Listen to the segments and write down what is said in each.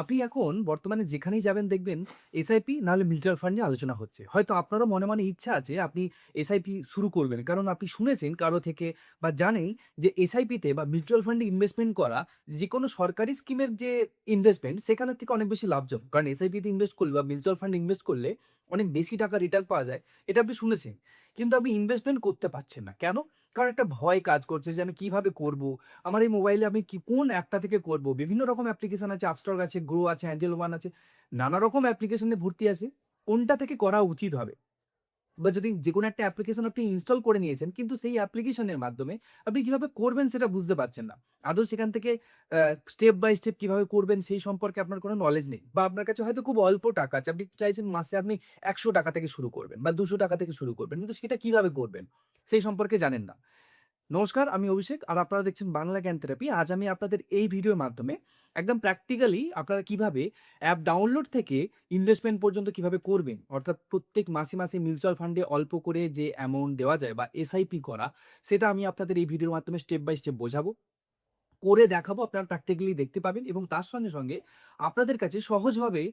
আপনি এখন বর্তমানে যেখানেই যাবেন দেখবেন এসআইপি নাহলে মিউচুয়াল ফান্ড নিয়ে আলোচনা হচ্ছে। হয়তো আপনারও মনে, মনে ইচ্ছা আছে আপনি এসআইপি শুরু করবেন। কারণ আপনি শুনেছেন কারো থেকে বা জানেন যে এসআইপিতে বা মিউচুয়াল ফান্ডে ইনভেস্টমেন্ট করা যেকোনো সরকারি স্কিমের যে ইনভেস্টমেন্ট সেখানের থেকে অনেক বেশি লাভজনক। কারণ এসআইপিতে ইনভেস্ট করলে বা মিউচুয়াল ফান্ডে ইনভেস্ট করলে অনেক বেশি টাকা রিটার্ন পাওয়া যায়। এটা আপনি শুনেছেন। কিন্তু আপনি ইনভেস্টমেন্ট করতে পারছেন না। কেন? কারণ একটা ভয় কাজ করছে যে আমি কিভাবে করব? আমার এই মোবাইলে আমি কোন অ্যাপটা থেকে করব? বিভিন্ন রকম অ্যাপ্লিকেশন আছে, আপস্টক আছে, গ্রো আছে, অ্যাঞ্জেল ওয়ান আছে। নানা রকম অ্যাপ্লিকেশনে ভর্তি আছে। কোনটা থেকে করা উচিত হবে? বা যদি যেকোনো একটা অ্যাপ্লিকেশন আপনি ইনস্টল করে নিয়েছেন, কিন্তু সেই অ্যাপ্লিকেশনের মাধ্যমে আপনি কিভাবে করবেন সেটা বুঝতে পারছেন না। আদৌ সেখান থেকে স্টেপ বাই স্টেপ কিভাবে করবেন সেই সম্পর্কে আপনার কোনো নলেজ নেই। বা আপনার কাছে হয়তো খুব অল্প টাকা আছে। আপনি চাইছেন মাসে আপনি ৳১০০ থেকে শুরু করবেন বা ৳২০০ থেকে শুরু করবেন। কিন্তু সেটা কিভাবে করবেন? সেই সম্পর্কে জানেন না। নমস্কার, আমি অভিষেক আর আপনারা দেখছেন বাংলা জ্ঞান থেরাপি। আজ আমি আপনাদের এই ভিডিওর মাধ্যমে একদম প্র্যাকটিক্যালি আপনারা কিভাবে অ্যাপ ডাউনলোড থেকে ইনভেস্টমেন্ট পর্যন্ত কিভাবে করবেন, অর্থাৎ প্রত্যেক মাসে, মাসে মিউচুয়াল ফান্ডে অল্প করে যে অ্যামাউন্ট দেওয়া যায় বা এসআইপি করা, সেটা আমি আপনাদের এই ভিডিওর মাধ্যমে স্টেপ বাই স্টেপ বোঝাবো। করে দেখাবো, আপনারা প্র্যাকটিক্যালি দেখতে পাবেন এবং তার সঙ্গে, সঙ্গে আপনাদের কাছে সহজভাবে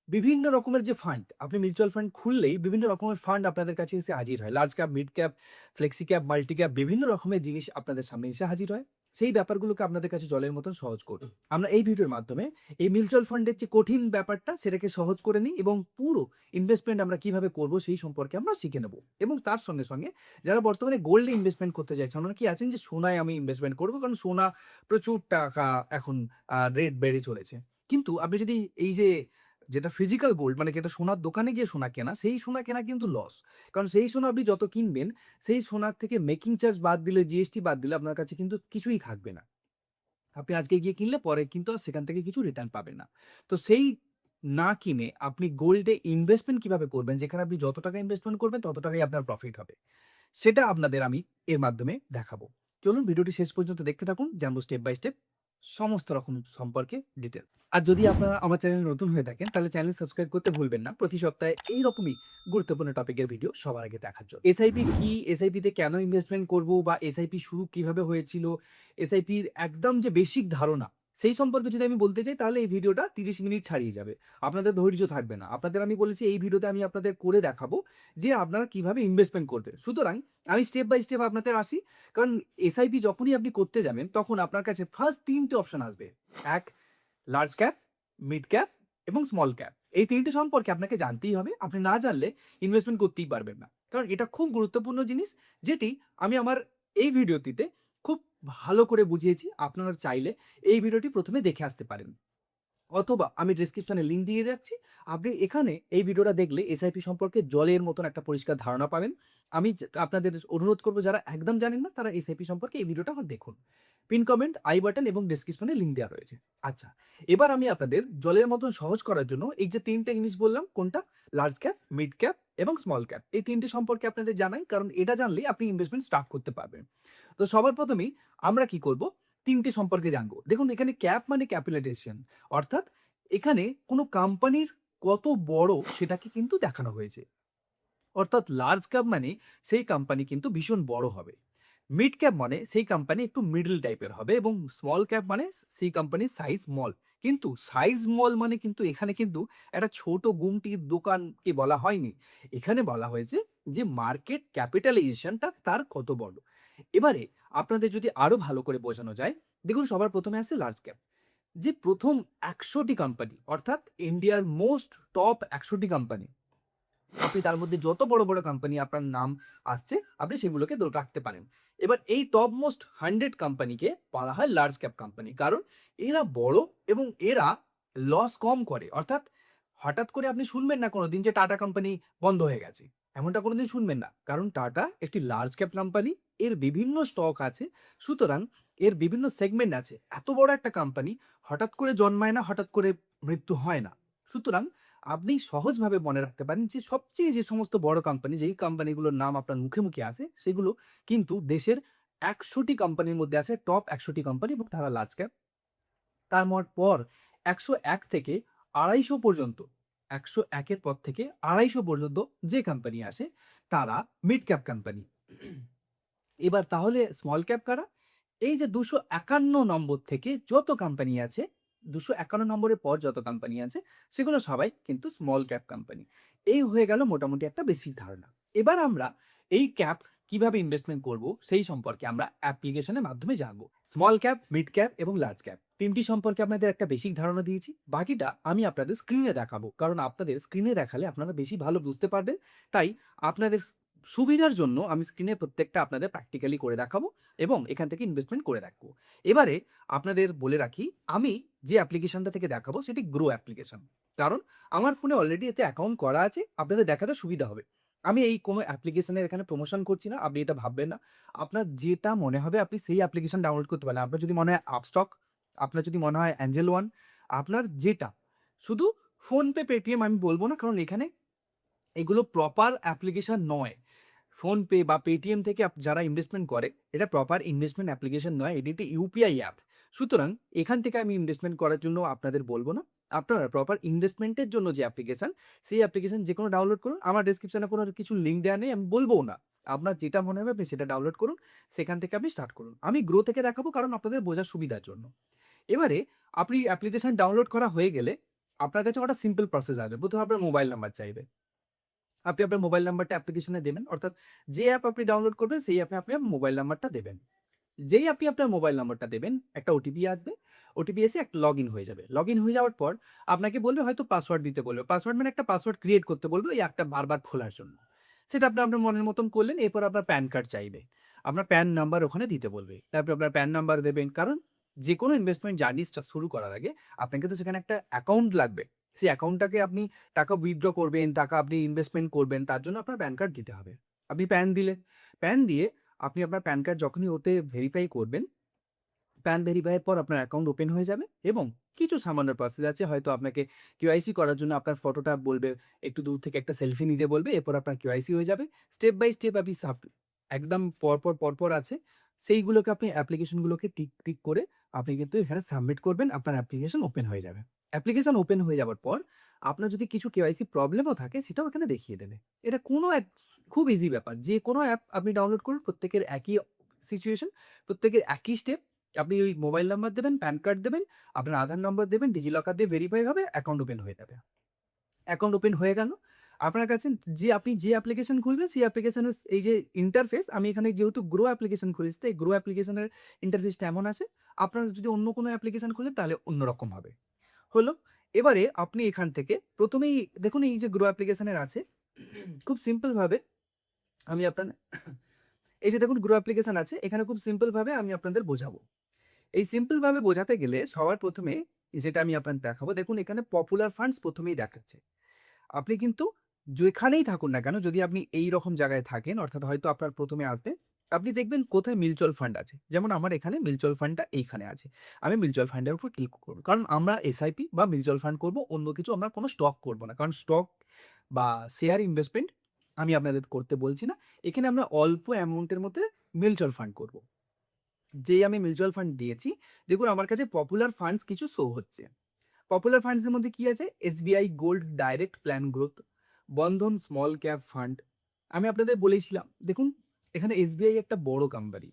বিভিন্ন রকমের যে ফান্ড, আপনি মিউচুয়াল ফান্ড খুললেই বিভিন্ন রকমের ফান্ড আপনাদের কাছে এসে হাজির হয়। Large cap, mid cap, flexi cap, multi cap বিভিন্ন রকমের জিনিস আপনাদের সামনে এসে হাজির হয়। সেই ব্যাপারগুলোকে আপনাদের কাছে জলের মতন সহজ করব। আমরা এই ভিডিওর মাধ্যমে এই মিউচুয়াল ফান্ডের যে কঠিন ব্যাপারটা সেটাকে সহজ করে নিই এবং পুরো ইনভেস্টমেন্ট আমরা কিভাবে করব সেই সম্পর্কে আমরা শিখে নেব। এবং তার সঙ্গে, সঙ্গে যারা বর্তমানে গোল্ডে ইনভেস্টমেন্ট করতে চাইছেন, ওনারা কি আছেন যে সোনায় আমি ইনভেস্টমেন্ট করব কারণ সোনা প্রচুর টাকা এখন রেট বেড়ে চলেছে। কিন্তু আপনি যদি এই যে যেটা ফিজিক্যাল গোল্ড মানে যেটা সোনার দোকানে গিয়ে সোনা কেনা, সেই সোনা কেনা কিন্তু লস। কারণ সেই সোনা আপনি যত কিনবেন, সেই সোনার থেকে মেকিং চার্জ বাদ দিলে, জিএসটি বাদ দিলে আপনার কাছে কিন্তু কিছুই থাকবে না। আপনি আজকে গিয়ে কিনলে পরে কিন্তু আর সেখান থেকে কিছু রিটার্ন পাবেন না। তো সেই না কিনে আপনি গোল্ডে ইনভেস্টমেন্ট কিভাবে করবেন, যেখানে আপনি যত টাকা ইনভেস্টমেন্ট করবেন তত টাকাই আপনার প্রফিট হবে। সেটা আপনাদের আমি এর মাধ্যমে দেখাবো। চলুন ভিডিওটি শেষ পর্যন্ত দেখতে থাকুন, জানবো স্টেপ বাই স্টেপ সমস্ত রকম সম্পর্কে ডিটেইলস। আর যদি আপনারা আমার চ্যানেলে নতুন হয়ে থাকেন তাহলে চ্যানেল সাবস্ক্রাইব করতে ভুলবেন না। প্রতি সপ্তাহে এইরকমই গুরুত্বপূর্ণ টপিকের ভিডিও সবার আগে দেখার জন্য। এসআইপি কি? এসআইপি তে কেন ইনভেস্টমেন্ট করব বা এসআইপি শুরু কিভাবে হয়েছিল? এসআইপির একদম যে বেসিক ধারণা সেই সম্পর্কে যদি আমি বলতে চাই তাহলে এই ভিডিওটা ৩০ মিনিট ছাড়িয়ে যাবে। আপনাদের ধৈর্য থাকবে না। আপনাদের আমি বলেছি এই ভিডিওতে আমি আপনাদের করে দেখাবো যে আপনারা কিভাবে ইনভেস্টমেন্ট করবেন। সুতরাং আমি স্টেপ বাই স্টেপ আপনাদের আসি। কারণ এসআইপি যখনই আপনি করতে যাবেন তখন আপনার কাছে ফার্স্ট ৩ টে অপশন আসবে। ১ লার্জ ক্যাপ, মিড ক্যাপ এবং স্মল ক্যাপ। এই ৩ টে সম্পর্কে আপনাকে জানতেই হবে। আপনি না জানলে ইনভেস্টমেন্ট করতেই পারবেন না। কারণ এটা খুব গুরুত্বপূর্ণ জিনিস যেটি আমি আমার এই ভিডিওটিতে খুব ভালো করে বুঝিয়েছি। আপনারা চাইলে এই ভিডিওটি ১ম এ দেখে আসতে পারেন। অথবা আমি ডেসক্রিপশনে লিঙ্ক দিয়ে রাখছি। আপনি এখানে এই ভিডিওটা দেখলে এসআইপি সম্পর্কে জলের মতন একটা পরিষ্কার ধারণা পাবেন। আমি আপনাদের অনুরোধ করব যারা একদম জানেন না তারা এসআইপি সম্পর্কে এই ভিডিওটা দেখুন। পিন কমেন্ট, আই বাটন এবং ডেসক্রিপশনে লিঙ্ক দেওয়া রয়েছে। আচ্ছা, এবার আমি আপনাদের জলের মতন সহজ করার জন্য এই যে ৩ টে জিনিস বললাম কোনটা? লার্জ ক্যাপ, মিড ক্যাপ এবং স্মল ক্যাপ। এই ৩ টে সম্পর্কে আপনাদের জানাই কারণ এটা জানলেই আপনি ইনভেস্টমেন্ট স্টার্ট করতে পারবেন। তো সবার ১ম এই আমরা কি করব? ৩ টে সম্পর্কে জানবো। দেখুন এখানে ক্যাপ মানে ক্যাপিটালাইজেশন, অর্থাৎ এখানে কোনো কোম্পানির কত বড় সেটাকে কিন্তু দেখানো হয়েছে। অর্থাৎ লার্জ ক্যাপ মানে সেই কোম্পানি কিন্তু ভীষণ বড় হবে। মিড ক্যাপ মানে সেই কোম্পানি একটু মিডল টাইপের হবে এবং স্মল ক্যাপ মানে সেই কোম্পানির সাইজ স্মল। কিন্তু সাইজ স্মল মানে কিন্তু এখানে কিন্তু একটা ছোট গুমটির দোকানকে বলা হয়নি। এখানে বলা হয়েছে যে মার্কেট ক্যাপিটালাইজেশনটা তার কত বড়। এবারে আপনাদের যদি আরো ভালো করে বোঝানো যায়, দেখুন সবার ১ম এ আসে লার্জ ক্যাপ। যে ১ম ১০০টি কোম্পানি অর্থাৎ ইন্ডিয়ার মোস্ট টপ ১০০টি কোম্পানি। আপনি তার মধ্যে যত বড়, বড় কোম্পানি আপনার নাম আসছে আপনি সেগুলোকে রাখতে পারেন। এবার এই টপ মোস্ট 100 কোম্পানিকে বলা হয় লার্জ ক্যাপ কোম্পানি। কারণ এরা বড় এবং এরা লস কম করে। অর্থাৎ হঠাৎ করে আপনি শুনবেন না কোনোদিন যে টাটা কোম্পানি বন্ধ হয়ে গেছে। এমনটা কোনোদিন শুনবেন না। কারণ টাটা একটি লার্জ ক্যাপ কোম্পানি। এর বিভিন্ন স্টক আছে। সুতরাং এর বিভিন্ন সেগমেন্ট আছে। এত বড় একটা কোম্পানি হঠাৎ করে জন্মায় না, হঠাৎ করে মৃত্যু হয় না। সুতরাং আপনি সহজভাবে মনে রাখতে পারেন যে সবচেয়ে যে সমস্ত বড় কোম্পানি, যেই কোম্পানিগুলোর নাম আপনার মুখে, মুখে আসে সেগুলো কিন্তু দেশের ১০০টি কোম্পানির মধ্যে আছে টপ ১০০টি কোম্পানি এবং তারা লার্জ ক্যাপ। তার পর ১০১ থেকে ২৫০ পর্যন্ত, ১০১ এর পর থেকে ২৫০ পর্যন্ত যে কোম্পানি আসে তারা মিড ক্যাপ কোম্পানি। এবার তাহলে স্মল ক্যাপ কারা? এই যে ২৫১ নম্বর থেকে যত কোম্পানি আছে 251 নম্বরের পর যত কোম্পানি আছে সেগুলো সবাই কিন্তু স্মল ক্যাপ কোম্পানি। এই হয়ে গেল মোটামুটি একটা বেসিক ধারণা। এবার আমরা এই ক্যাপ কিভাবে ইনভেস্টমেন্ট করব সেই সম্পর্কে আমরা অ্যাপ্লিকেশনের মাধ্যমে জানবো। স্মল ক্যাপ, মিড ক্যাপ এবং লার্জ ক্যাপ ৩ টি সম্পর্কে আপনাদের একটা বেসিক ধারণা দিয়েছি। বাকিটা আমি আপনাদের স্ক্রিনে দেখাবো। কারণ আপনাদের স্ক্রিনে দেখালে আপনারা বেশি ভালো বুঝতে পারবেন। তাই আপনাদের সুবিধার জন্য আমি স্ক্রিনে প্রত্যেকটা আপনাদের প্র্যাকটিক্যালি করে দেখাবো এবং এখান থেকে ইনভেস্টমেন্ট করে রাখবো। এবারে আপনাদের বলে রাখি, আমি যে অ্যাপ্লিকেশনটা থেকে দেখাবো সেটি গ্রো অ্যাপ্লিকেশন। কারণ আমার ফোনে অলরেডি এতে অ্যাকাউন্ট করা আছে, আপনাদের দেখাতে সুবিধা হবে। আমি এই কোনো অ্যাপ্লিকেশনের এখানে প্রমোশন করছি না, আপনি এটা ভাববেন না। আপনার যেটা মনে হবে আপনি সেই অ্যাপ্লিকেশন ডাউনলোড করতে পারেন। আপনার যদি মনে হয় আপস্টক, আপনার যদি মনে হয় অ্যাঞ্জেল ওয়ান, আপনার যেটা, শুধু ফোনপে, পেটিএম আমি বলবো না, কারণ এখানে এগুলো প্রপার অ্যাপ্লিকেশন নয়। ফোনপে বা পেটিএম থেকে যারা ইনভেস্টমেন্ট করে, এটা প্রপার ইনভেস্টমেন্ট অ্যাপ্লিকেশন নয়, এটি একটি ইউপিআই অ্যাপ। সুতরাং এখান থেকে আমি ইনভেস্টমেন্ট করার জন্য আপনাদের বলবো না। আপনারা প্রপার ইনভেস্টমেন্টের জন্য যে অ্যাপ্লিকেশন, সেই অ্যাপ্লিকেশন যে কোনো ডাউনলোড করুন। আমার ডেসক্রিপশনে কোনো কিছু লিঙ্ক দেওয়া নেই, আমি বলবোও না। আপনার যেটা মনে হবে আপনি সেটা ডাউনলোড করুন, সেখান থেকে আপনি স্টার্ট করুন। আমি গ্রো থেকে দেখাবো কারণ আপনাদের বোঝার সুবিধার জন্য। এবারে আপনি অ্যাপ্লিকেশন ডাউনলোড করা হয়ে গেলে আপনার কাছে একটা সিম্পল প্রসেস আসবে। প্রথমে আপনার মোবাইল নাম্বার চাইবে। আপনি আপনার মোবাইল নাম্বারটা অ্যাপ্লিকেশনে দেবেন। অর্থাৎ যে অ্যাপ আপনি ডাউনলোড করবেন সেই অ্যাপে আপনি আপনার মোবাইল নাম্বারটা দেবেন। যেই আপনি আপনার মোবাইল নাম্বারটা দেবেন, একটা ওটিপি আসবে। ওটিপি এসে একটা লগইন হয়ে যাবে। লগইন হয়ে যাওয়ার পর আপনাকে বলবে, হয়তো পাসওয়ার্ড দিতে বলবে। পাসওয়ার্ড মানে একটা পাসওয়ার্ড ক্রিয়েট করতে বলবে ওই অ্যাপটা বারবার খোলার জন্য। সেটা আপনি আপনার মনের মতন করলেন। এরপর আপনার প্যান কার্ড চাইবে। আপনার প্যান নাম্বার ওখানে দিতে বলবে। তারপর আপনার প্যান নাম্বার দেবেন। কারণ যেকোনো ইনভেস্টমেন্ট জার্নিটা শুরু করার আগে আপনাকে তো সেখানে একটা অ্যাকাউন্ট লাগবে। সেই অ্যাকাউন্টটাকে আপনি টাকা উইথড্র করবেন, টাকা আপনি ইনভেস্টমেন্ট করবেন, তার জন্য আপনার প্যান কার্ড দিতে হবে। আপনি প্যান দিলেন। প্যান দিয়ে আপনি আপনার প্যান কার্ড যখনই ওতে ভেরিফাই করবেন, প্যান ভেরিফাইয়ের পর আপনার অ্যাকাউন্ট ওপেন হয়ে যাবে এবং কিছু সামান্য প্রসেস আছে। হয়তো আপনাকে কেওয়াইসি করার জন্য আপনার ফটোটা বলবে, একটু দূর থেকে একটা সেলফি নিতে বলবে। এরপর আপনার কেওয়াইসি হয়ে যাবে। স্টেপ বাই স্টেপ আপনি একদম পরপর আছে। সেইগুলোকে আপনি অ্যাপ্লিকেশনগুলোকে টিক, টিক করে আপনি কিন্তু এখানে সাবমিট করবেন। আপনার অ্যাপ্লিকেশন ওপেন হয়ে যাবে। অ্যাপ্লিকেশন ওপেন হয়ে যাওয়ার পর আপনার যদি কিছু কেওয়াইসি প্রবলেমও থাকে সেটাও এখানে দেখিয়ে দেবে। এটা কোনো এক খুব ইজি ব্যাপার। যেকোনো অ্যাপ আপনি ডাউনলোড করুন, প্রত্যেকের একই সিচুয়েশন, প্রত্যেকের একই স্টেপ। আপনি ওই মোবাইল নাম্বার দেবেন, প্যান কার্ড দেবেন, আপনার আধার নম্বর দেবেন, ডিজিলকার দিয়ে ভেরিফাই হবে, অ্যাকাউন্ট ওপেন হয়ে যাবে। অ্যাকাউন্ট ওপেন হয়ে গেল। আপনার কাছে আপনি যে অ্যাপ্লিকেশন খুলবেন সেই অ্যাপ্লিকেশনের এই যে ইন্টারফেস, আমি এখানে যেহেতু গ্রো অ্যাপ্লিকেশন খুলেছি, তাই গ্রো অ্যাপ্লিকেশনের ইন্টারফেসটা এমন আছে। আপনারা যদি অন্য কোনো অ্যাপ্লিকেশন খুলেন তাহলে অন্যরকম হবে। হলো। এবারে আপনি এখান থেকে ১ম এই দেখুন, এই যে গ্রো অ্যাপ্লিকেশনের আছে, খুব সিম্পল ভাবে আমি এই যে দেখুন গ্রো অ্যাপ্লিকেশন আছে, এখানে খুব সিম্পল ভাবে আমি আপনাদের বোঝাবো। এই সিম্পল ভাবে বোঝাতে গেলে সবার ১ম এ যেটা আমি আপনাদের দেখাবো, দেখুন এখানে পপুলার ফান্ডস ১ম এই দেখাচ্ছে। আপনি কিন্তু যেখানেই থাকুন না কেন, যদি আপনি এইরকম জায়গায় থাকেন, অর্থাৎ হয়তো আপনার ১ম এ আসবে, আপনি দেখবেন কোথায় মিউচুয়াল ফান্ড আছে। যেমন আমার এখানে মিউচুয়াল ফান্ডটা এইখানে আছে। আমি মিউচুয়াল ফান্ডের উপর ক্লিক করব। কারণ আমরা এসআইপি বা মিউচুয়াল ফান্ড করব, অন্য কিছু আমরা কোনো স্টক করব না। কারণ স্টক বা শেয়ার ইনভেস্টমেন্ট আমি আপনাদের করতে বলছি না। এখানে আমরা অল্প অ্যামাউন্টের মধ্যে মিউচুয়াল ফান্ড করব। যেই আমি মিউচুয়াল ফান্ড দিয়েছি, দেখুন আমার কাছে পপুলার ফান্ডস কিছু শো হচ্ছে। পপুলার ফান্ডসের মধ্যে কি আছে? SBI gold direct plan growth, Bandhan small cap fund. আমি আপনাদের বলেছিলাম, দেখুন এখানে এসবিআই একটা বড় কোম্পানি।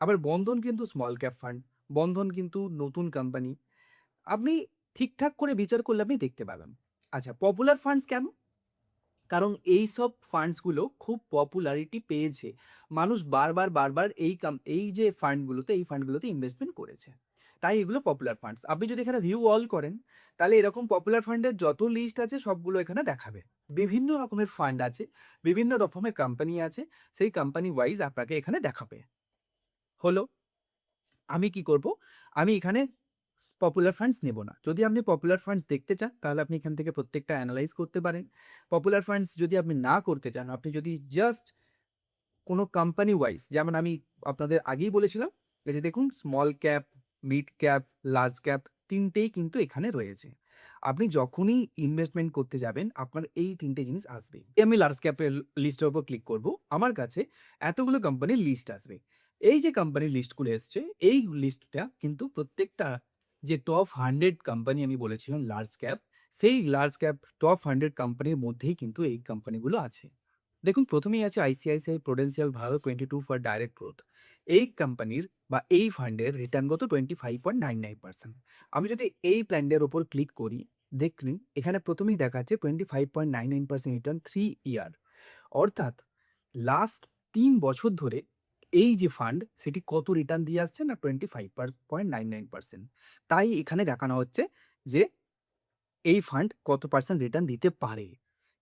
আবার বন্ধন কিন্তু স্মল ক্যাপ ফান্ড। বন্ধন কিন্তু নতুন কোম্পানি। আপনি ঠিকঠাক করে বিচার করলে আপনি দেখতে পাবেন। আচ্ছা, পপুলার ফান্ডস কেন? কারণ এইসব ফান্ডসগুলো খুব পপুলারিটি পেয়েছে। মানুষ বারবার এই যে ফান্ডগুলোতে, এই ফান্ডগুলোতে ইনভেস্টমেন্ট করেছে। তাই এগুলো পপুলার ফান্ডস। আপনি যদি এখানে ভিউ অল করেন, তাহলে এরকম পপুলার ফান্ডের যত লিস্ট আছে সবগুলো এখানে দেখাবে। বিভিন্ন রকমের ফান্ড আছে, বিভিন্ন রকমের কোম্পানি আছে, সেই কোম্পানি ওয়াইজ আপনাকে এখানে দেখাবে। হলো। আমি কি করব? আমি এখানে পপুলার ফান্ডস নেব না। যদি আপনি পপুলার ফান্ডস দেখতে চান, তাহলে আপনি এখান থেকে প্রত্যেকটা এনালাইজ করতে পারেন। পপুলার ফান্ডস যদি আপনি না করতে চান, আপনি যদি জাস্ট কোনো কোম্পানি ওয়াইজ, যেমন আমি আপনাদের আগেই বলেছিলাম, এই যে দেখুন small cap, mid cap, large cap ৩ টেই কিন্তু এখানে রয়েছে। আপনি যখনই ইনভেস্টমেন্ট করতে যাবেন, আপনার এই ৩ টে জিনিস আসবেই। আমি লার্জ ক্যাপের লিস্টের উপর ক্লিক করব। আমার কাছে এতগুলো কোম্পানির লিস্ট আসবে। এই যে কোম্পানির লিস্টগুলো এসছে, এই লিস্টটা কিন্তু প্রত্যেকটা যে টপ 100 কোম্পানি আমি বলেছিলাম লার্জ ক্যাপ, সেই লার্জ ক্যাপ টপ 100 কোম্পানির মধ্যেই কিন্তু এই কোম্পানিগুলো আছে। দেখুন, প্রথমেই আছে ICICI Prudential Bharat 22 for direct growth. এই কোম্পানির বা এই ফান্ডের রিটার্নগত 25.99%। আমি যদি এই প্ল্যানটার উপর ক্লিক করি, দেখুন এখানে প্রথমেই দেখাচ্ছে 25.99% রিটার্ন 3 ইয়ার। অর্থাৎ লাস্ট ৩ বছর ধরে এই যে ফান্ড সেটি কত রিটার্ন দিয়ে আসছে না 25.99%। তাই এখানে দেখানো হচ্ছে যে এই ফান্ড কত পার্সেন্ট রিটার্ন দিতে পারে।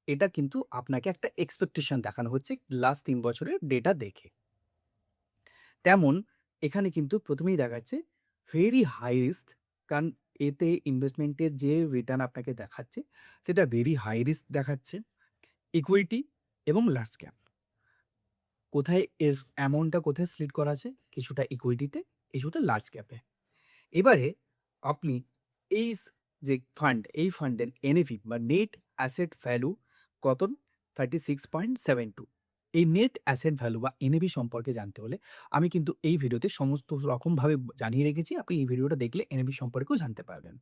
এটা কিন্তু আপনাকে একটা এক্সপেকটেশন দেখানো হচ্ছে লাস্ট ৩ বছরের ডেটা দেখে। তেমন এখানে কিন্তু প্রথমেই দেখাচ্ছে ভেরি হাই রিস্ক, কারণ এতে ইনভেস্টমেন্টের যে রিটার্ন আপনাকে দেখাচ্ছে সেটা ভেরি হাই রিস্ক দেখাচ্ছে। ইকুইটি এবং লার্জ ক্যাপ। কোথায় এর অ্যামাউন্টটা কোথায় স্প্লিট করা আছে? কিছুটা ইকুইটিতে, কিছুটা লার্জ ক্যাপে। এবারে আপনি এই যে ফান্ড, এই ফান্ডের এনএভি বা নেট অ্যাসেট ভ্যালু কত? 36.72। এই নেট অ্যাসেট ভ্যালু বা এনএভি সম্পর্কে জানতে হলে আমি কিন্তু এই ভিডিওতে সমস্ত রকমভাবে জানিয়ে রেখেছি। আপনি এই ভিডিওটা দেখলে এনএভি সম্পর্কেও জানতে পারবেন।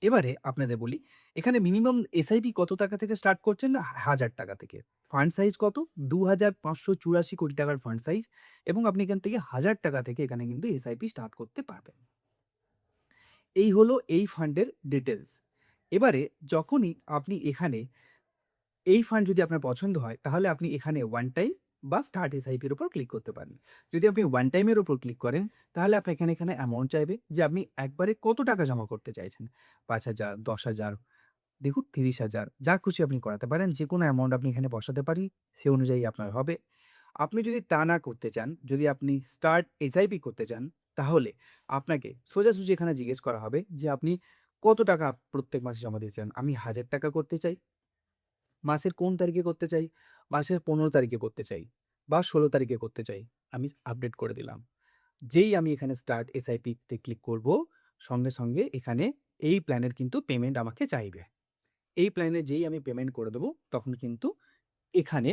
এবারে আপনাদের বলি, এখানে মিনিমাম এসআইপি কত টাকা থেকে স্টার্ট করছেন? না, ৳১,০০০ থেকে। ফান্ড সাইজ কত? ৳২,৫৮৪ টাকার ফান্ড সাইজ, এবং আপনি এখান থেকে ৳১,০০০ থেকে এখানে কিন্তু এসআইপি স্টার্ট করতে পারবেন। এই হলো এই ফান্ডের ডিটেইলস। এবারে যখনই আপনি এখানে এই ফান্ড যদি আপনার পছন্দ হয়, তাহলে আপনি এখানে ওয়ান টাইম বা স্টার্ট এসআইপির উপর ক্লিক করতে পারেন। যদি আপনি ওয়ান টাইমের উপর ক্লিক করেন, তাহলে আপনার এখানে অ্যামাউন্ট চাইবে যে আপনি একবারে কত টাকা জমা করতে চাইছেন। ৫,০০০, ১০,০০০, দেখুন ৩০,০০০, যা খুশি আপনি করাতে পারেন। যেকোনো অ্যামাউন্ট আপনি এখানে বসাতে পারি, সে অনুযায়ী আপনার হবে। আপনি যদি তা না করতে চান, যদি আপনি স্টার্ট এসআইপি করতে চান, তাহলে আপনাকে সোজাসুজি এখানে জিজ্ঞেস করা হবে যে আপনি কত টাকা প্রত্যেক মাসে জমা দিতে চান। আমি ৳১,০০০ করতে চাই। মাসের কোন তারিখে করতে চাই? মাসের ১৫ তারিখে করতে চাই বা ১৬ তারিখে করতে চাই। আমি আপডেট করে দিলাম। যেই আমি এখানে স্টার্ট এসআইপি তে ক্লিক করব, সঙ্গে এখানে এই প্ল্যানের কিন্তু পেমেন্ট আমাকে চাইবে। এই প্ল্যানে যেই আমি পেমেন্ট করে দেব, তখন কিন্তু এখানে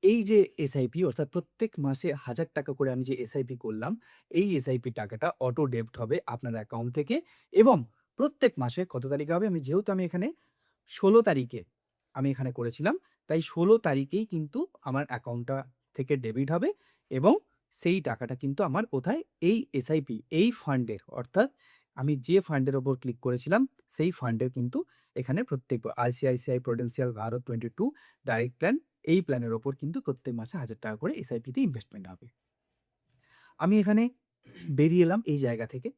এই যে এসআইপি, অর্থাৎ প্রত্যেক মাসে ৳১,০০০ করে আমি যে এসআইপি করলাম, এই এসআইপি টাকাটা অটো ডেবিট হবে আপনার অ্যাকাউন্ট থেকে, এবং প্রত্যেক মাসে কত তারিখে হবে? যেহেতু আমি এখানে ১৬ তারিখে আমি এখানে করেছিলাম, তাই ১৬ তারিখেই কিন্তু আমার অ্যাকাউন্টটা থেকে ডেবিট হবে, এবং সেই টাকাটা কিন্তু আমার কোথায়? এই এসআইপি, এই ফান্ডের, অর্থাৎ আমি যে ফান্ডের উপর ক্লিক করেছিলাম, সেই ফান্ডের কিন্তু এখানে প্রত্যেক ICICI Prudential Bharat 22 direct plan, এই প্ল্যানের উপর কিন্তু প্রত্যেক মাসে ৳১,০০০ করে এসআইপিতে ইনভেস্টমেন্ট হবে। আমি এখানে বেরিয়ে এলাম এই জায়গা থেকে।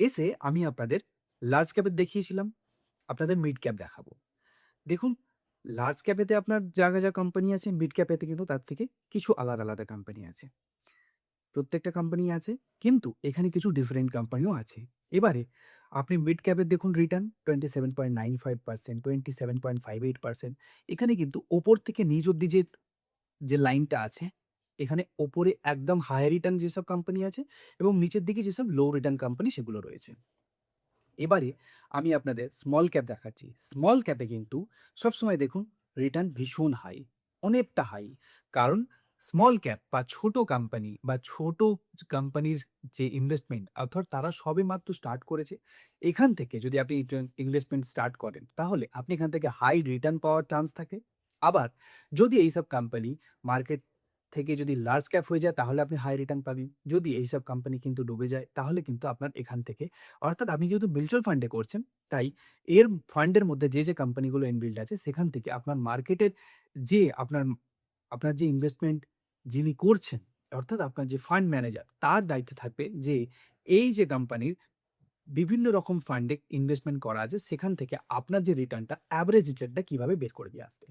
এসে আমি আপনাদের লার্জ ক্যাপের দেখিয়েছিলাম, আপনাদের মিড ক্যাপ দেখাবো। দেখুন, লার্জ ক্যাপেতে আপনার যা কোম্পানি আছে, মিড ক্যাপেতে কিন্তু তার থেকে কিছু আলাদা কোম্পানি আছে। প্রত্যেকটা কোম্পানি আছে, কিন্তু এখানে কিছু ডিফারেন্ট কোম্পানিও আছে। এবারে আপনি মিড ক্যাপের দেখুন রিটার্ন 27.95%, 27.58%। এখানে কিন্তু ওপর থেকে নিচ অব্দি যে লাইনটা আছে, এখানে ওপরে একদম হাই রিটার্ন যেসব কোম্পানি আছে, এবং নিচের দিকে যেসব লো রিটার্ন কোম্পানি সেগুলো রয়েছে। এবারে আমি আপনাদের স্মল ক্যাপ দেখাচ্ছি। স্মল ক্যাপে কিন্তু সবসময় দেখুন রিটার্ন ভীষণ হাই, অনেকটা হাই। কারণ স্মল ক্যাপ বা ছোট কোম্পানি বা ছোট কোম্পানির যে ইনভেস্টমেন্ট, অর্থাৎ তারা সবেমাত্র স্টার্ট করেছে। এখান থেকে যদি আপনি ইনভেস্টমেন্ট স্টার্ট করেন, তাহলে আপনি এখান থেকে হাই রিটার্ন পাওয়ার চান্স থাকে। আবার যদি এইসব কোম্পানি মার্কেট থেকে যদি লার্জ ক্যাপ হয়ে যায়, তাহলে আপনি হাই রিটার্ন পাবেন। যদি এইসব কোম্পানি কিন্তু ডুবে যায়, তাহলে কিন্তু আপনার এখান থেকে, অর্থাৎ আপনি যেহেতু মিউচুয়াল ফান্ডে করছেন, তাই এর ফান্ডের মধ্যে যে কোম্পানিগুলো ইনবিল্ড আছে, সেখান থেকে আপনার মার্কেটের যে আপনার যে ইনভেস্টমেন্ট যিনি করছেন, অর্থাৎ আপনার যে ফান্ড ম্যানেজার, তার দায়িত্বে থাকবে যে এই যে কোম্পানির বিভিন্ন রকম ফান্ডে ইনভেস্টমেন্ট করা আছে, সেখান থেকে আপনার যে রিটার্নটা, এভারেজ রিটার্নটা কিভাবে বের করে দিয়ে আসবে।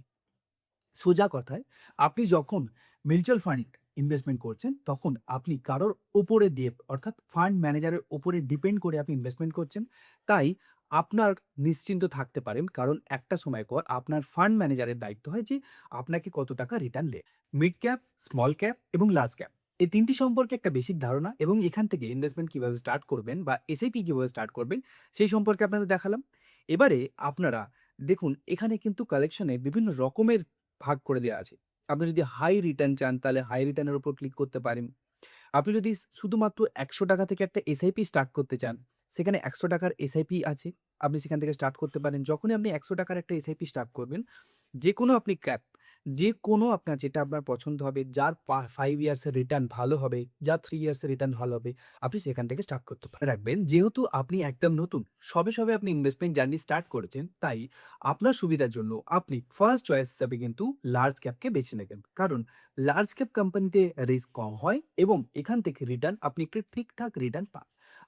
সোজা কথায়, আপনি যখন মিউচুয়াল ফান্ড ইনভেস্টমেন্ট করছেন, তখন আপনি কারোর উপরে দিয়ে, অর্থাৎ ফান্ড ম্যানেজারের উপরে ডিপেন্ড করে আপনি ইনভেস্টমেন্ট করছেন। তাই আপনার নিশ্চিন্ত থাকতে পারেন, কারণ একটা সময় পর আপনার ফান্ড ম্যানেজারের দায়িত্ব হয় যে আপনাকে কত টাকা রিটার্ন দেয়। মিড ক্যাপ, স্মল ক্যাপ এবং লার্জ ক্যাপ, এই ৩ টি সম্পর্কে একটা বেসিক ধারণা, এবং এখান থেকে ইনভেস্টমেন্ট কিভাবে স্টার্ট করবেন বা এসআইপি কিভাবে স্টার্ট করবেন, সেই সম্পর্কে আপনাদের দেখালাম। এবারে আপনারা দেখুন, এখানে কিন্তু কালেকশনে বিভিন্ন রকমের ভাগ করে দেয়া আছে। আপনি যদি হাই রিটার্ন চান, তাহলে হাই রিটার্ন এর উপর ক্লিক করতে পারেন। আপনি যদি শুধুমাত্র ৳১০০ থেকে একটা এসআইপি স্টার্ট করতে চান, সেখানে ৳১০০ র এসআইপি আছে। আপনি সেখান থেকে স্টার্ট করতে পারেন। যখনই আপনি ৳১০০ র একটা এসআইপি স্টার্ট করবেন, যেকোনো আপনি ক্যাপ, যেকোনো আপনার যেটা আপনার পছন্দ হবে, যার 5 ইয়ার্স এর রিটার্ন ভালো হবে, যার 3 ইয়ার্স এর রিটার্ন ভালো হবে, আপনি সেখান থেকে স্টার্ট করতে পারেন। রাখবেন যেহেতু আপনি একদম নতুন, সবে আপনি ইনভেস্টমেন্ট জার্নি স্টার্ট করেছেন, তাই আপনার সুবিধার জন্য আপনি ফার্স্ট চয়েস হিসাবে কিন্তু লার্জ ক্যাপকে বেছে নেবেন। কারণ লার্জ ক্যাপ কোম্পানিতে রিস্ক কম হয় এবং এখান থেকে রিটার্ন আপনি একটু ঠিকঠাক রিটার্ন পান।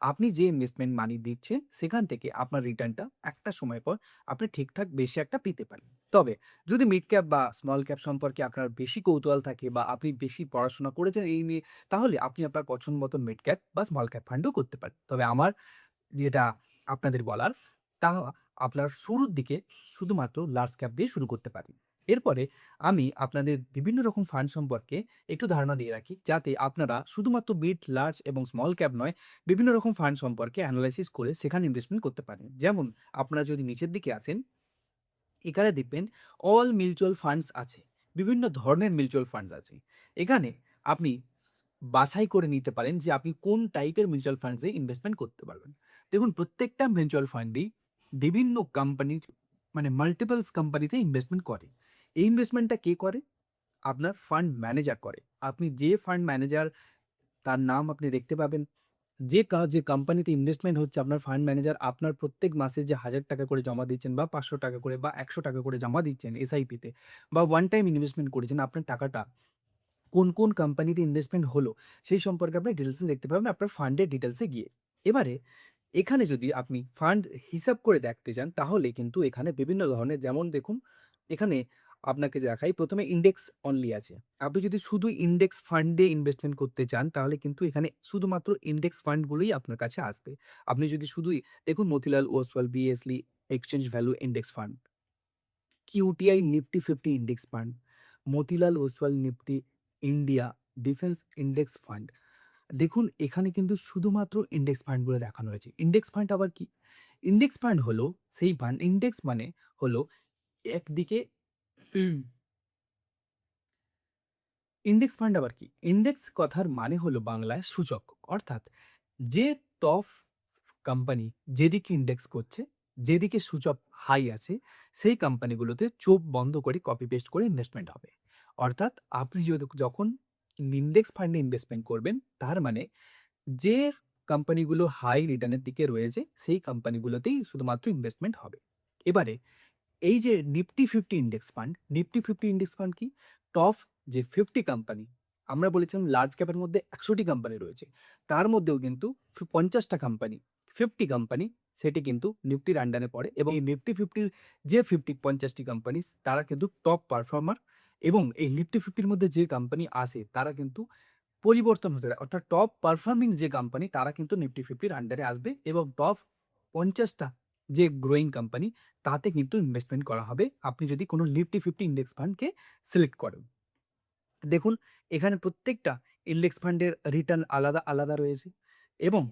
আপনি যে ইনভেস্টমেন্ট মানি দিচ্ছেন, সেখান থেকে আপনার রিটার্নটা একটা সময় পর আপনি ঠিকঠাক বেশি একটা পেতে পারেন। তবে যদি মিড ক্যাপ বা স্মল ক্যাপ সম্পর্কে আপনার বেশি কৌতূহল থাকে বা আপনি বেশি পড়াশোনা করেছেন এই নিয়ে, তাহলে আপনি আপনার পছন্দ মতো মিড ক্যাপ বা স্মল ক্যাপ ফান্ডও করতে পারেন। তবে আমার যেটা আপনাদের বলার, তা আপনার শুরুর দিকে শুধুমাত্র লার্জ ক্যাপ দিয়ে শুরু করতে পারেন। এরপরে আমি আপনাদের বিভিন্ন রকম ফান্ড সম্পর্কে একটু ধারণা দিয়ে রাখি, যাতে আপনারা শুধুমাত্র মিড, লার্জ এবং স্মল ক্যাপ নয়, বিভিন্ন রকম ফান্ড সম্পর্কে এনালাইসিস করে সেখানে ইনভেস্টমেন্ট করতে পারেন। যেমন আপনারা যদি নিচের দিকে আসেন, এখানে দেখবেন অল মিউচুয়াল ফান্ডস আছে। বিভিন্ন ধরনের মিউচুয়াল ফান্ডস আছে। এখানে আপনি বাছাই করে নিতে পারেন যে আপনি কোন টাইপের মিউচুয়াল ফান্ডস এ ইনভেস্টমেন্ট করতে পারবেন। দেখুন প্রত্যেকটা মিউচুয়াল ফান্ডই বিভিন্ন কোম্পানির মানে মাল্টিপলস কোম্পানিতে ইনভেস্টমেন্ট করে। এই ইনভেস্টমেন্টটা কে করে? আপনার ফান্ড ম্যানেজার করে। আপনি যে ফান্ড ম্যানেজার তার নাম আপনি দেখতে পাবেন। যে কোম্পানিতে ইনভেস্টমেন্ট হচ্ছে আপনার ফান্ড ম্যানেজার আপনার প্রত্যেক মাসে যে ৳১,০০০ করে জমা দিচ্ছেন বা ৳৫০০ করে বা ৳১০০ করে জমা দিচ্ছেন এসআইপিতে বা ওয়ান টাইম ইনভেস্টমেন্ট করেছেন, আপনার টাকাটা কোন কোম্পানিতে ইনভেস্টমেন্ট হলো সেই সম্পর্কে আপনি ডিটেইলসে দেখতে পাবেন আপনার ফান্ডের ডিটেইলসে গিয়ে। এবারে এখানে যদি আপনি ফান্ড হিসাব করে দেখতে চান, তাহলে কিন্তু এখানে বিভিন্ন ধরনের, যেমন দেখুন, এখানে আপনাকে দেখাই ১ম এ ইন্ডেক্স অনলি আছে। আপনি যদি শুধু ইন্ডেক্স ফান্ডে ইনভেস্টমেন্ট করতে চান, তাহলে কিন্তু এখানে শুধুমাত্র ইন্ডেক্স ফান্ডগুলোই আপনার কাছে আসবে। আপনি যদি শুধুই দেখুন মতিলাল ওসওয়াল, বিএসলি exchange value index fund, UTI Nifty 50 index fund, Motilal Oswal Nifty India defence index fund. দেখুন এখানে কিন্তু শুধুমাত্র ইন্ডেক্স ফান্ডগুলো দেখানো হয়েছে। ইন্ডেক্স ফান্ড আবার কি? ইন্ডেক্স ফান্ড হলো সেই ফান্ড, ইন্ডেক্স মানে হলো একদিকে উম, ইন্ডেক্স ফান্ড আবার কি? ইন্ডেক্স কথার মানে হলো বাংলায় সূচক। অর্থাৎ যে টপ কোম্পানি যেদিকে ইন্ডেক্স করছে, যেদিকে সূচক হাই আছে, সেই কোম্পানিগুলোতে চোখ বন্ধ করে কপি পেস্ট করে ইনভেস্টমেন্ট হবে। অর্থাৎ আপনি যদি যখন ইন্ডেক্স ফান্ডে ইনভেস্টমেন্ট করবেন, তার মানে যে কোম্পানিগুলো হাই রিটার্নের দিকে রয়েছে, সেই কোম্পানিগুলোতেই শুধুমাত্র ইনভেস্টমেন্ট হবে। এবারে এই যে Nifty 50 index fund, Nifty 50 index fund কি? টপ যে 50 কোম্পানি, আমরা বলেছিলাম লার্জ ক্যাপের মধ্যে ১০০ টি কোম্পানি রয়েছে। তার মধ্যেও কিন্তু ৫০ টা কোম্পানি, 50 কোম্পানি, সেটি কিন্তু নিফটির আন্ডারে পড়ে এবং এই নিফটি 50 র যে ৫০ টি কোম্পানিস তারা কিন্তু টপ পারফর্মার এবং এই নিফটি 50 র মধ্যে যে কোম্পানি আসে তারা কিন্তু পরিবর্তন হতে থাকে। অর্থাৎ টপ পারফর্মিং যে কোম্পানি তারা কিন্তু নিফটি 50 র আন্ডারে আসবে এবং টপ ৫০ টা যে গ্রোইং কোম্পানি তাতে কিন্তু ইনভেস্টমেন্ট করা হবে আপনি যদি কোনো নিফটি 50 ইন্ডেক্স ফান্ডকে সিলেক্ট করেন। দেখুন এখানে প্রত্যেকটা ইন্ডেক্স ফান্ডের রিটার্ন আলাদা রয়েছে এবং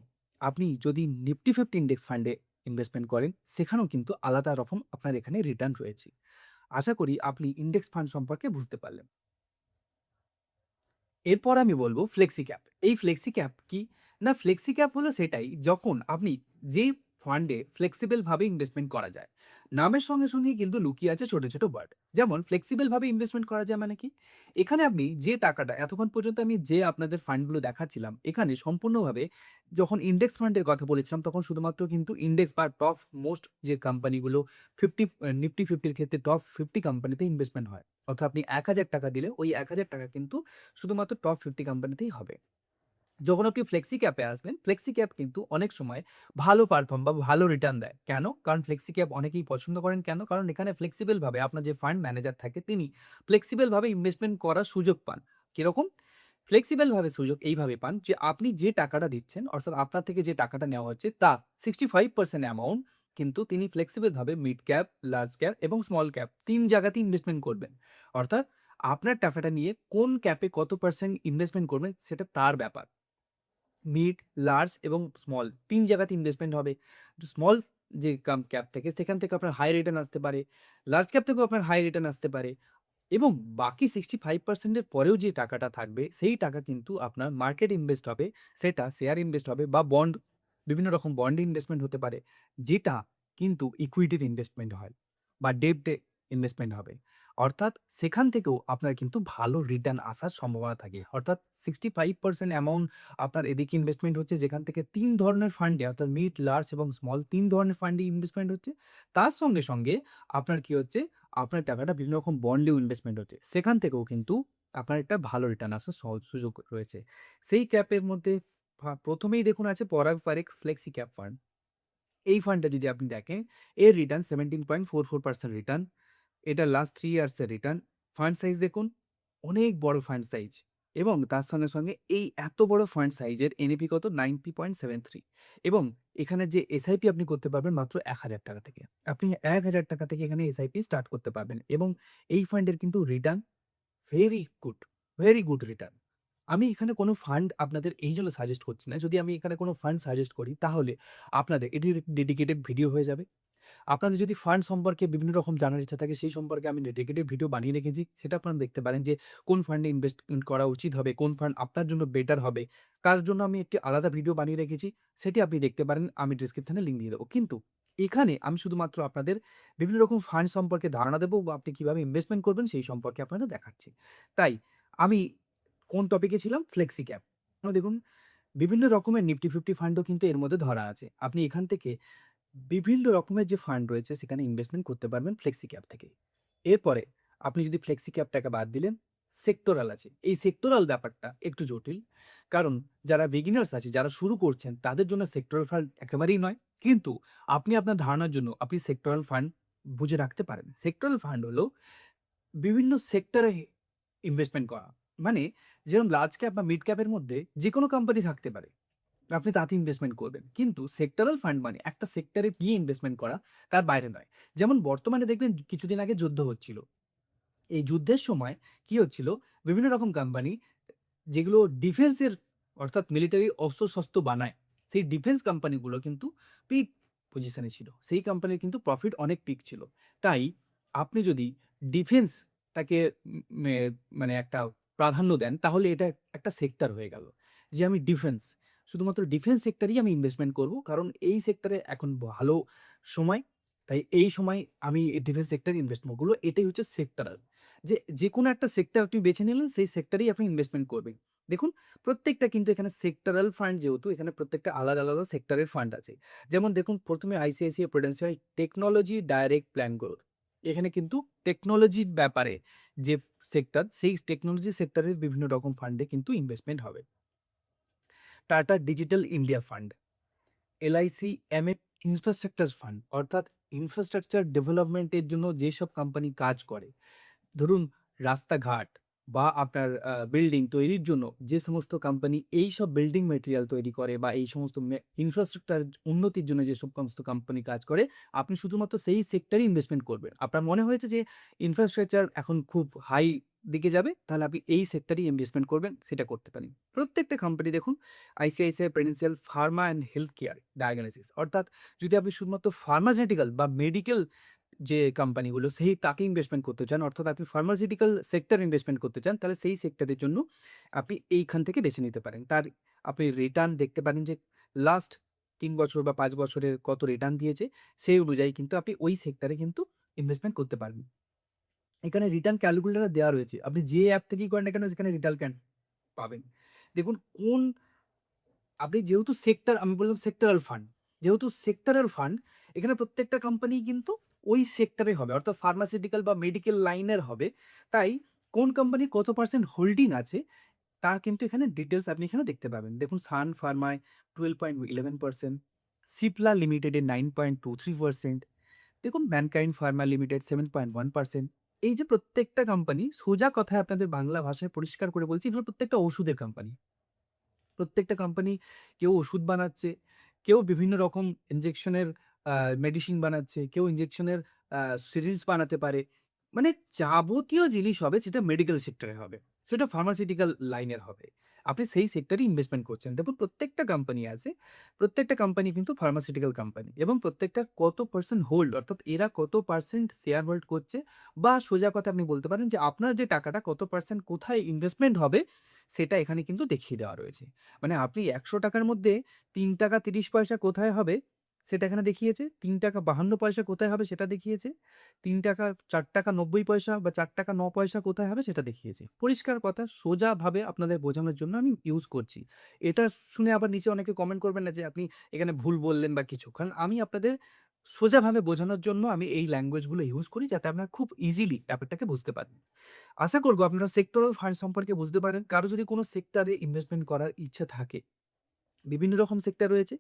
আপনি যদি নিফটি 50 ইন্ডেক্স ফান্ডে ইনভেস্টমেন্ট করেন, সেখানেও কিন্তু আলাদা রকম আপনার এখানে রিটার্ন রয়েছে। আশা করি আপনি ইন্ডেক্স ফান্ড সম্পর্কে বুঝতে পারলেন। এরপর আমি বলব ফ্লেক্সি ক্যাপ। এই ফ্লেক্সি ক্যাপ কি? না, ফ্লেক্সি ক্যাপ হলো সেটাই যখন আপনি যে ফান্ডে ফ্লেক্সিবল ভাবে ইনভেস্টমেন্ট করা যায়। নামের সঙ্গেই কিন্তু লুকিয়ে আছে ছোট ওয়ার্ড। যেমন ফ্লেক্সিবল ভাবে ইনভেস্টমেন্ট করা যায় মানে কি? এখানে আপনি যে টাকাটা এতক্ষণ পর্যন্ত আমি যে আপনাদের ফান্ডগুলো দেখাচ্ছিলাম, এখানে সম্পূর্ণভাবে যখন ইন্ডেক্স ফান্ডের কথা বলেছিলাম তখন শুধুমাত্র কিন্তু ইন্ডেক্স বা টপ মোস্ট যে কোম্পানিগুলো 50 নিফটি 50 এর ক্ষেত্রে টপ 50 কোম্পানিতে ইনভেস্টমেন্ট হয়। অর্থাৎ আপনি ৳১,০০০ দিলে ওই ৳১,০০০ কিন্তু শুধুমাত্র টপ 50 কোম্পানিতেই হবে। যখন আপনি ফ্লেক্সি ক্যাপে আসবেন, ফ্লেক্সি ক্যাপ কিন্তু অনেক সময় ভালো পারফর্ম বা ভালো রিটার্ন দেয়। কেন? কারণ ফ্লেক্সি ক্যাপ অনেকেই পছন্দ করেন কেন? কারণ এখানে ফ্লেক্সিবল ভাবে আপনার যে ফান্ড ম্যানেজার থাকে তিনি ফ্লেক্সিবল ভাবে ইনভেস্টমেন্ট করার সুযোগ পান। কিরকম? ফ্লেক্সিবল ভাবে সুযোগ এইভাবে পান যে আপনি যে টাকাটা দিচ্ছেন, অর্থাৎ আপনার থেকে যে টাকাটা নেওয়া হচ্ছে তার 65% অ্যামাউন্ট কিন্তু তিনি ফ্লেক্সিবল ভাবে মিড ক্যাপ, লার্জ ক্যাপ এবং স্মল ক্যাপ ৩ জায়গাতেই ইনভেস্টমেন্ট করবেন। অর্থাৎ আপনার টাকাটা নিয়ে কোন ক্যাপে কত পার্সেন্ট ইনভেস্টমেন্ট করবেন সেটা তার ব্যাপার। মিড, লার্জ এবং স্মল ৩ জায়গাতে ইনভেস্টমেন্ট হবে। স্মল যে ক্যাপ থেকে সেখান থেকে আপনার হাই রিটার্ন আসতে পারে। লার্জ ক্যাপ থেকেও আপনার হাই রিটার্ন আসতে পারে এবং বাকি 65% এর পরেও যে টাকাটা থাকবে সেই টাকা কিন্তু আপনার মার্কেট ইনভেস্ট হবে। সেটা শেয়ার ইনভেস্ট হবে বা বন্ড, বিভিন্ন রকম বন্ডে ইনভেস্টমেন্ট হতে পারে। যেটা কিন্তু ইকুইটিতে ইনভেস্টমেন্ট হয় বা ডেব্টে ইনভেস্টমেন্ট হবে। অর্থাৎ সেখান থেকেও আপনার কিন্তু ভালো রিটার্ন আসার সম্ভাবনা থাকে। অর্থাৎ 65% অ্যামাউন্ট আপনার এদিকে ইনভেস্টমেন্ট হচ্ছে, যেখান থেকে ৩ ধরনের ফান্ডে অর্থাৎ মিড, লার্জ এবং স্মল ৩ ধরনের ফান্ডে ইনভেস্টমেন্ট হচ্ছে। তার সঙ্গে, সঙ্গে আপনার কি হচ্ছে, আপনার টাকাটা বিভিন্ন রকম বন্ডেও ইনভেস্টমেন্ট হচ্ছে। সেখান থেকেও কিন্তু আপনার একটা ভালো রিটার্ন আসার সহজ সুযোগ রয়েছে। সেই ক্যাপের মধ্যে ১ম এই দেখুন আছে পরাগ পারেখ ফ্লেক্সি ক্যাপ ফান্ড। এই ফান্ডটা যদি আপনি দেখেন, এর রিটার্ন 17.44% রিটার্ন। এটা লাস্ট 3 ইয়ার্স এর রিটার্ন। ফান্ড সাইজ দেখুন, অনেক বড় ফান্ড সাইজ এবং তার সঙ্গে, সঙ্গে এই এত বড় ফান্ড সাইজের এনএপি কত 90.73 এবং এখানে যে এসআইপি আপনি করতে পারবেন মাত্র ৳১,০০০ থেকে। আপনি ৳১,০০০ থেকে এখানে এসআইপি স্টার্ট করতে পারবেন এবং এই ফান্ডের কিন্তু return very good, very good return. আমি এখানে কোনো ফান্ড আপনাদের এইজন্য সাজেস্ট করছি না। যদি আমি এখানে কোনো ফান্ড সাজেস্ট করি তাহলে আপনাদের এটির ডেডিকেটেড ভিডিও হয়ে যাবে। আপনাদের যদি ফান্ড সম্পর্কে বিভিন্ন রকম জানার ইচ্ছা থাকে, সেই সম্পর্কে আমি ডেডিকেটেড ভিডিও বানিয়ে রেখেছি। সেটা আপনারা দেখতে পারেন যে কোন ফান্ডে ইনভেস্টমেন্ট করা উচিত হবে, কোন ফান্ড আপনার জন্য বেটার হবে। তার জন্য আমি একটি আলাদা ভিডিও বানিয়ে রেখেছি। সেটি আপনি দেখতে পারেন। আমি ডেসক্রিপশনে লিঙ্ক দিয়ে দেবো। কিন্তু এখানে আমি শুধুমাত্র আপনাদের বিভিন্ন রকম ফান্ড সম্পর্কে ধারণা দেবো বা আপনি কিভাবে ইনভেস্টমেন্ট করবেন সেই সম্পর্কে আপনাদের দেখাচ্ছি। তাই আমি কোন টপিকে ছিলাম? Flexi cap. দেখুন, বিভিন্ন রকমের নিফটি ফিফটি ফান্ডও কিন্তু এর মধ্যে ধরা আছে। আপনি এখান থেকে বিভিন্ন রকমের যে ফান্ড রয়েছে সেখানে ইনভেস্টমেন্ট করতে পারবেন ফ্লেক্সি ক্যাপ থেকে। এরপরে আপনি যদি ফ্লেক্সি ক্যাপটাকে বাদ দিলেন, সেক্টরাল আছে। এই সেক্টরাল ব্যাপারটা একটু জটিল। কারণ যারা বিগিনার্স আছে, যারা শুরু করছেন তাদের জন্য সেক্টরাল ফান্ড একেবারেই নয়। কিন্তু আপনি আপনার ধারণার জন্য আপনি সেক্টরাল ফান্ড বুঝে রাখতে পারেন। সেক্টরাল ফান্ড হলো বিভিন্ন সেক্টরে ইনভেস্টমেন্ট করা। মানে যেরকম লার্জ ক্যাপ বা মিড ক্যাপের মধ্যে যেকোনো কোম্পানি থাকতে পারে। আপনি তাতে ইনভেস্টমেন্ট করবেন। কিন্তু সেক্টরাল ফান্ড মানে একটা সেক্টরে গিয়ে ইনভেস্টমেন্ট করা, তার বাইরে নয়। যেমন বর্তমানে দেখবেন কিছুদিন আগে যুদ্ধ হচ্ছিল। এই যুদ্ধের সময় কি হচ্ছিল? বিভিন্ন রকম কোম্পানি যেগুলো ডিফেন্সের অর্থাৎ মিলিটারি অস্ত্র-শস্ত্র বানায়, সেই ডিফেন্স কোম্পানিগুলো কিন্তু পিক পজিশনে ছিল। সেই কোম্পানির কিন্তু প্রফিট অনেক পিক ছিল। তাই আপনি যদি ডিফেন্সটাকে মে মানে একটা প্রাধান্য দেন, তাহলে এটা একটা সেক্টর হয়ে গেল। যে আমি ডিফেন্স, শুধুমাত্র ডিফেন্স সেক্টরেই আমি ইনভেস্টমেন্ট করব। কারণ এই সেক্টরে এখন ভালো সময়। তাই এই সময় আমি এই ডিফেন্স সেক্টরে ইনভেস্টমেন্ট করব। এটাই হচ্ছে সেক্টরাল। যেকোনো একটা সেক্টর আপনি বেছে নিলেন, সেই সেক্টরেই আপনি ইনভেস্টমেন্ট করবেন। দেখুন, প্রত্যেকটা কিন্তু এখানে সেক্টরাল ফান্ড, যেহেতু এখানে প্রত্যেকটা আলাদা, আলাদা সেক্টরের ফান্ড আছে। যেমন দেখুন, ১ম এ ICICI prudential technology direct plan growth. এখানে কিন্তু টেকনোলজির ব্যাপারে যে সেক্টর, সেই টেকনোলজি সেক্টরের বিভিন্ন রকম ফান্ডে কিন্তু ইনভেস্টমেন্ট হবে। Tata digital India fund, LIC MF infrastructure fund, অর্থাৎ ইনফ্রাস্ট্রাকচার ডেভেলপমেন্টের জন্য যেসব কোম্পানি কাজ করে, ধরুন রাস্তাঘাট বা আপনার বিল্ডিং তৈরির জন্য যে সমস্ত কোম্পানি এইসব বিল্ডিং মেটেরিয়াল তৈরি করে বা এই সমস্ত ইনফ্রাস্ট্রাকচার উন্নতির জন্য যেসব সমস্ত কোম্পানি কাজ করে, আপনি শুধুমাত্র সেই সেক্টরে ইনভেস্টমেন্ট করবেন। আপনার মনে হয়েছে যে ইনফ্রাস্ট্রাকচার এখন খুব হাই দিকে যাবে, তাহলে আপনি এই সেক্টরেই ইনভেস্টমেন্ট করবেন, সেটা করতে পারেন। প্রত্যেকটা কোম্পানি দেখুন, ICICI Prudential Pharma and health care diagnosis, অর্থাৎ যদি আপনি শুধুমাত্র ফার্মাসিউটিক্যাল বা মেডিকেল যে কোম্পানিগুলো সেই তাকে ইনভেস্টমেন্ট করতে চান, অর্থাৎ আপনি ফার্মাসিউটিক্যাল সেক্টরে ইনভেস্টমেন্ট করতে চান, তাহলে সেই সেক্টরের জন্য আপনি এইখান থেকে বেছে নিতে পারেন। তার আপনি রিটার্ন দেখতে পারেন যে লাস্ট ৩ বছর বা ৫ বছরের কত রিটার্ন দিয়েছে, সেই অনুযায়ী কিন্তু আপনি ওই সেক্টরে কিন্তু ইনভেস্টমেন্ট করতে পারবেন। এখানে রিটার্ন ক্যালকুলেটর দেওয়া রয়েছে। আপনি যে অ্যাপ থেকেই করেন না কেন সেখানে রিটার্ন পাবেন। দেখুন কোন আপনি যেহেতু সেক্টর, আমি বললাম সেক্টরাল ফান্ড। যেহেতু সেক্টরাল ফান্ড, এখানে প্রত্যেকটা কোম্পানি কিন্তু ওই সেক্টরে হবে। অর্থাৎ ফার্মাসিউটিক্যাল বা মেডিকেল লাইনের হবে। তাই কোন কোম্পানির কত পার্সেন্ট হোল্ডিং আছে তার কিন্তু এখানে ডিটেইলস আপনি এখানে দেখতে পাবেন। দেখুন, সান ফার্মায় 12.11%, সিপলা লিমিটেডে 9.23%, দেখুন ম্যানকাইন্ড ফার্মা লিমিটেড 7.1%। এই যে প্রত্যেকটা কোম্পানি, সোজা কথায় আপনাদের বাংলা ভাষায় পরিষ্কার করে বলছি, এগুলো প্রত্যেকটা ওষুধের কোম্পানি। প্রত্যেকটা কোম্পানি কেউ ওষুধ বানাচ্ছে, কেউ বিভিন্ন রকম ইনজেকশনের আ মেডিসিন বানাচ্ছে, কেউ ইনজেকশনের আ সিরিঞ্জ বানাতে পারে। মানে যাবতীয় জিনিস হবে সেটা মেডিকেল সেক্টরে হবে। সেটা ফার্মাসিউটিক্যাল লাইনের হবে। আপনি সেই সেক্টরে ইনভেস্টমেন্ট করছেন। দেখুন প্রত্যেকটা কোম্পানি আছে। প্রত্যেকটা কোম্পানি কিন্তু ফার্মাসিউটিক্যাল কোম্পানি এবং প্রত্যেকটা কত পার্সেন্ট হোল্ড, অর্থাৎ এরা কত পার্সেন্ট শেয়ার হোল্ড করছে, বা সোজা কথায় আপনি বলতে পারেন যে আপনার যে টাকাটা কত পার্সেন্ট কোথায় ইনভেস্টমেন্ট হবে, সেটা এখানে কিন্তু দেখিয়ে দেওয়া রয়েছে। মানে আপনি ৳১০০ র মধ্যে ৳৩.৩০ কোথায় হবে, সেটা এখানে দেখিয়েছে। ৳৩.৫২ কোথায় হবে সেটা দেখিয়েছে। ৳৩ ৳৪.৯০ বা ৳৪.০৯ কোথায় হবে সেটা দেখিয়েছে। পরিষ্কার কথা, সোজাভাবে আপনাদের বোঝানোর জন্য আমি ইউজ করছি। এটা শুনে আবার নিচে অনেকে কমেন্ট করবেন না যে আপনি এখানে ভুল বললেন বা কিছু। কারণ আমি আপনাদের সোজাভাবে বোঝানোর জন্য আমি এই ল্যাঙ্গুয়েজ গুলো ইউজ করি যাতে আপনারা খুব ইজিলি ব্যাপারটাকে বুঝতে পারেন। আশা করব আপনারা সেক্টরাল ফান্ড সম্পর্কে বুঝতে পারেন। কারো যদি কোন সেক্টরে ইনভেস্টমেন্ট করার ইচ্ছা থাকে, বিভিন্ন রকম সেক্টর রয়েছে।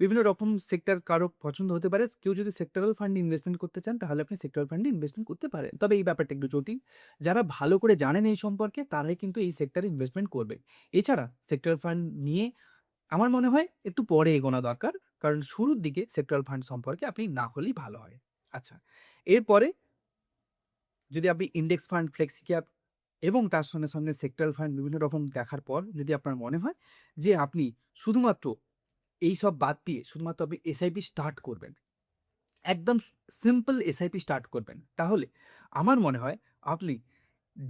বিভিন্ন রকম সেক্টর কারো পছন্দ হতে পারে। কেউ যদি সেক্টরাল ফান্ডে ইনভেস্টমেন্ট করতে চান, তাহলে আপনি সেক্টরাল ফান্ডে ইনভেস্টমেন্ট করতে পারেন। তবে এই ব্যাপারটা একটু জটিল। যারা ভালো করে জানেন এই সম্পর্কে, তারাই কিন্তু এই সেক্টরে ইনভেস্টমেন্ট করবে। এছাড়া সেক্টরাল ফান্ড নিয়ে আমার মনে হয় একটু পরে এগোনো দরকার। কারণ শুরুর দিকে সেক্টরাল ফান্ড সম্পর্কে আপনি না হলেই ভালো হয়। আচ্ছা, এরপরে যদি আপনি ইনডেক্স ফান্ড, ফ্লেক্সি ক্যাপ এবং তার সঙ্গে সেক্টরাল ফান্ড বিভিন্ন রকম দেখার পর যদি আপনার মনে হয় যে আপনি শুধুমাত্র এইসব বাদ দিয়ে শুধুমাত্র আপনি এসআইপি স্টার্ট করবেন। একদম সিম্পল এসআইপি স্টার্ট করবেন। তাহলে আমার মনে হয় আপনি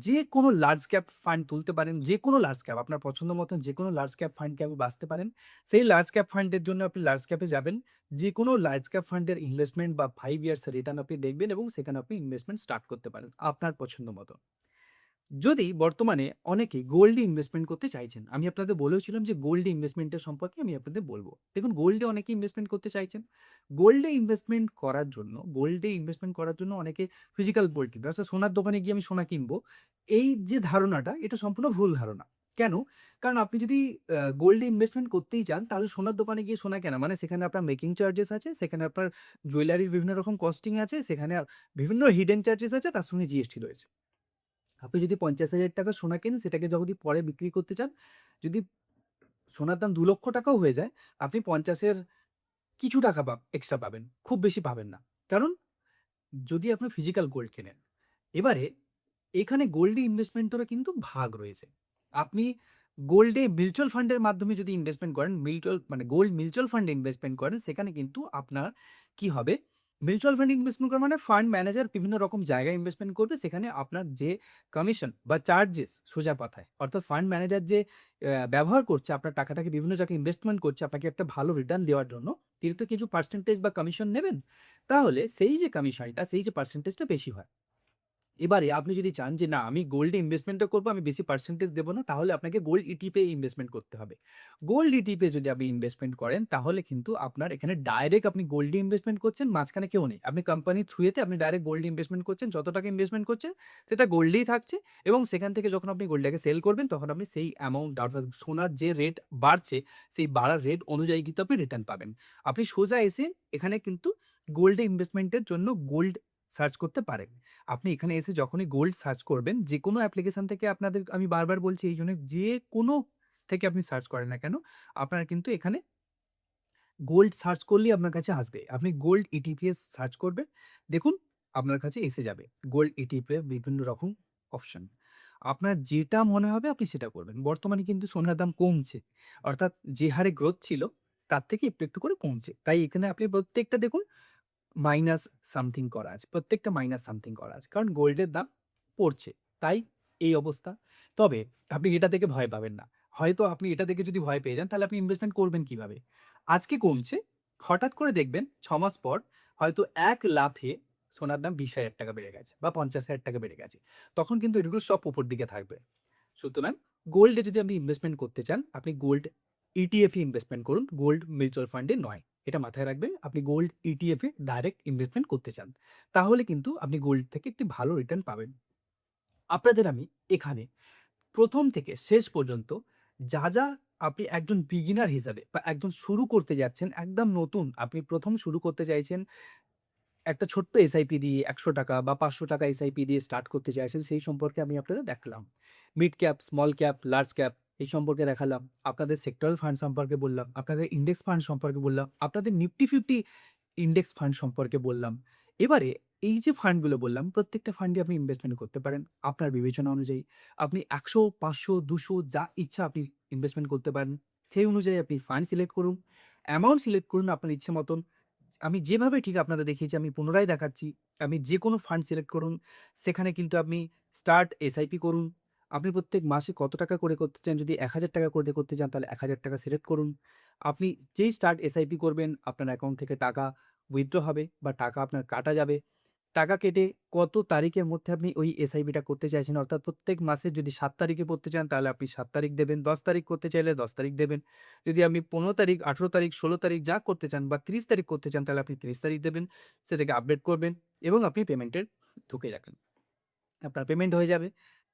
যেকোনো লার্জ ক্যাপ ফান্ড তুলতে পারেন। যেকোনো লার্জ ক্যাপ আপনার পছন্দ মতন যেকোনো লার্জ ক্যাপ ফান্ডকে আপনি বাছতে পারেন। সেই লার্জ ক্যাপ ফান্ডের জন্য আপনি লার্জ ক্যাপে যাবেন। যেকোনো লার্জ ক্যাপ ফান্ডের ইনভেস্টমেন্ট বা 5 ইয়ার্স এর রিটার্ন আপনি দেখবেন এবং সেখানে আপনি ইনভেস্টমেন্ট স্টার্ট করতে পারেন আপনার পছন্দ মতো। যদি বর্তমানে অনেকে গোল্ডে ইনভেস্টমেন্ট করতে চাইছেন, আমি আপনাদের বলেওছিলাম যে গোল্ডে ইনভেস্টমেন্টের সম্পর্কে আমি আপনাদের বলব। দেখুন, গোল্ডে অনেকে ইনভেস্টমেন্ট করতে চাইছেন। গোল্ডে ইনভেস্টমেন্ট করার জন্য অনেকে ফিজিক্যাল গোল্ড কিনতে, আচ্ছা সোনার দোকানে গিয়ে আমি সোনা কিনবো, এই যে ধারণাটা এটা সম্পূর্ণ ভুল ধারণা। কেন? কারণ আপনি যদি গোল্ডে ইনভেস্টমেন্ট করতেই চান, তাহলে সোনার দোকানে গিয়ে সোনা কেনা মানে সেখানে আপনার মেকিং চার্জেস আছে, সেখানে আপনার জুয়েলারির বিভিন্ন রকম কস্টিং আছে, সেখানে বিভিন্ন হিডেন চার্জেস আছে, তার সঙ্গে জিএসটি রয়েছে। আপনি যদি ৳৫০,০০০ সোনা কেনেন, সেটাকে যদি পরে বিক্রি করতে চান, যদি সোনার দাম ৳২,০০,০০০ হয়ে যায়, আপনি ৫০ এর কিছু টাকা এক্সট্রা পাবেন। খুব বেশি পাবেন না। কারণ যদি আপনি ফিজিক্যাল গোল্ড কেনেন। এবারে এখানে গোল্ডে ইনভেস্টমেন্টেরও কিন্তু ভাগ রয়েছে। আপনি গোল্ডে মিউচুয়াল ফান্ডের মাধ্যমে যদি ইনভেস্টমেন্ট করেন, গোল্ড মিউচুয়াল ফান্ডে ইনভেস্টমেন্ট করেন, সেখানে কিন্তু আপনার কি হবে? মিউচুয়াল ফান্ডে ইনভেস্টমেন্ট করা মানে ফান্ড ম্যানেজার বিভিন্ন রকম জায়গায় ইনভেস্টমেন্ট করবে। সেখানে আপনার যে কমিশন বা চার্জেস, সোজা কথায় অর্থাৎ ফান্ড ম্যানেজার যে ব্যবহার করছে আপনার টাকাটাকে বিভিন্ন জায়গায় ইনভেস্টমেন্ট করছে আপনাকে একটা ভালো রিটার্ন দেওয়ার জন্য, তিনি তো কিছু পার্সেন্টেজ বা কমিশন নেবেন। তাহলে সেই যে কমিশনটা, সেই যে পার্সেন্টেজটা বেশি হয়। এবারে আপনি যদি চান যে না আমি গোল্ডে ইনভেস্টমেন্টটা করব, আমি বেশি পার্সেন্টেজ দেব না, তাহলে আপনাকে গোল্ড ইটিপি এ ইনভেস্টমেন্ট করতে হবে। গোল্ড ইটিপি এ যদি আপনি ইনভেস্টমেন্ট করেন, তাহলে কিন্তু আপনার এখানে ডাইরেক্ট আপনি গোল্ডে ইনভেস্টমেন্ট করছেন, মাঝখানে কেউ নেই। আপনি কোম্পানির থ্রুয়েতে আপনি ডাইরেক্ট গোল্ডে ইনভেস্টমেন্ট করছেন। যত টাকা ইনভেস্টমেন্ট করছেন সেটা গোল্ডেই থাকছে এবং সেখান থেকে যখন আপনি গোল্ডটাকে সেল করবেন, তখন আপনি সেই অ্যামাউন্ট অর্থাৎ সোনার যে রেট বাড়ছে, সেই বাড়ার রেট অনুযায়ী কিন্তু আপনি রিটার্ন পাবেন। আপনি সোজা এসে এখানে কিন্তু গোল্ডে ইনভেস্টমেন্টের জন্য গোল্ড সার্চ করতে পারেন। আপনি এখানে এসে যখনই গোল্ড সার্চ করবেন, যেকোনো অ্যাপ্লিকেশন থেকে আপনাদের আমি বারবার বলছি এইজন্য, যেকোনো থেকে আপনি সার্চ করেন না কেন, আপনার কিন্তু এখানে গোল্ড সার্চ করলেই আপনার কাছে আসবে। আপনি গোল্ড ইটিপিএস সার্চ করবেন, দেখুন আপনার কাছে এসে যাবে। গোল্ড ইটিপি এর বিভিন্ন রকম অপশন। আপনার যেটা মনে হবে আপনি সেটা করবেন। বর্তমানে কিন্তু সোনার দাম কমছে। অর্থাৎ যে হারে গ্রোথ ছিল তার থেকে একটু করে কমছে। তাই এখানে আপনি প্রত্যেকটা দেখুন মাইনাস সামথিং করা আছে। প্রত্যেকটা মাইনাস সামথিং করা আছে। কারণ গোল্ডের দাম পড়ছে। তাই এই অবস্থা। তবে আপনি এটা দেখে ভয় পাবেন না। হয়তো আপনি এটা দেখে যদি ভয় পেয়ে যান, তাহলে আপনি ইনভেস্টমেন্ট করবেন কিভাবে? আজকে কমছে, হঠাৎ করে দেখবেন ৬ মাস পর হয়তো এক লাফে সোনার দাম ৳২০,০০০ বেড়ে গেছে বা ৳৫০,০০০ বেড়ে গেছে। তখন কিন্তু এগুলো সব উপর দিকে থাকবে। সুতরাং গোল্ডে যদি আপনি ইনভেস্টমেন্ট করতে চান, আপনি গোল্ড ইটিএফ এ ইনভেস্টমেন্ট করুন। গোল্ড মিউচুয়াল ফান্ডে নয়। এটা মাথায় রাখবেন। আপনি gold ETF a direct investment করতে চান। তাহলে কিন্তু আপনি গোল্ড থেকে একটি ভালো রিটার্ন পাবেন। আপনাদের আমি এখানে ১ম থেকে শেষ পর্যন্ত যা আপনি একজন বিগিনার হিসাবে বা একজন শুরু করতে যাচ্ছেন, একদম নতুন আপনি ১ম শুরু করতে চাইছেন একটা ছোট্ট এসআইপি দিয়ে ৳১০০ বা ৳৫০০ এসআইপি দিয়ে স্টার্ট করতে চাইছেন, সেই সম্পর্কে আমি আপনাদের দেখালাম। Mid cap, small cap, large cap এই সম্পর্কে দেখালাম। আপনাদের সেক্টরাল ফান্ড সম্পর্কে বললাম। আপনাদের ইন্ডেক্স ফান্ড সম্পর্কে বললাম। আপনাদের নিফটি 50 ইন্ডেক্স ফান্ড সম্পর্কে বললাম। এবারে এই যে ফান্ডগুলো বললাম, প্রত্যেকটা ফান্ডে আপনি ইনভেস্টমেন্ট করতে পারেন আপনার বিবেচনা অনুযায়ী। আপনি ১০০, ৫০০, ২০০ যা ইচ্ছা আপনি ইনভেস্টমেন্ট করতে পারেন। সেই অনুযায়ী আপনি ফান্ড সিলেক্ট করুন। অ্যামাউন্ট সিলেক্ট করুন আপনার ইচ্ছে মতন। আমি যেভাবে ঠিক আপনাদের দেখিয়েছি আমি পুনরায় দেখাচ্ছি। আপনি যেকোনো ফান্ড সিলেক্ট করুন। সেখানে কিন্তু আপনি স্টার্ট এসআইপি করুন। আপনি প্রত্যেক মাসে কত টাকা করে করতে চান? যদি ৳১,০০০ করে করতে চান তাহলে ৳১,০০০ সিলেক্ট করুন। আপনি যেই স্টার্ট এসআইপি করবেন আপনার অ্যাকাউন্ট থেকে টাকা উইথড্র হবে বা টাকা আপনার কাটা যাবে। টাকা কেটে কত তারিখের মধ্যে আপনি ওই এসআইপিটা করতে চাইছেন, অর্থাৎ প্রত্যেক মাসের যদি ৭ তারিখে করতে চান তাহলে আপনি ৭ তারিখ দেবেন, ১০ তারিখ করতে চাইলে ১০ তারিখ দেবেন। যদি আপনি ১৫ তারিখ, ১৮ তারিখ, ১৬ তারিখ যা করতে চান বা ৩০ তারিখ করতে চান তাহলে আপনি ৩০ তারিখ দেবেন। সেটাকে আপডেট করবেন এবং আপনি পেমেন্টের ঢুকে রাখেন। আপনার পেমেন্ট হয়ে যাবে।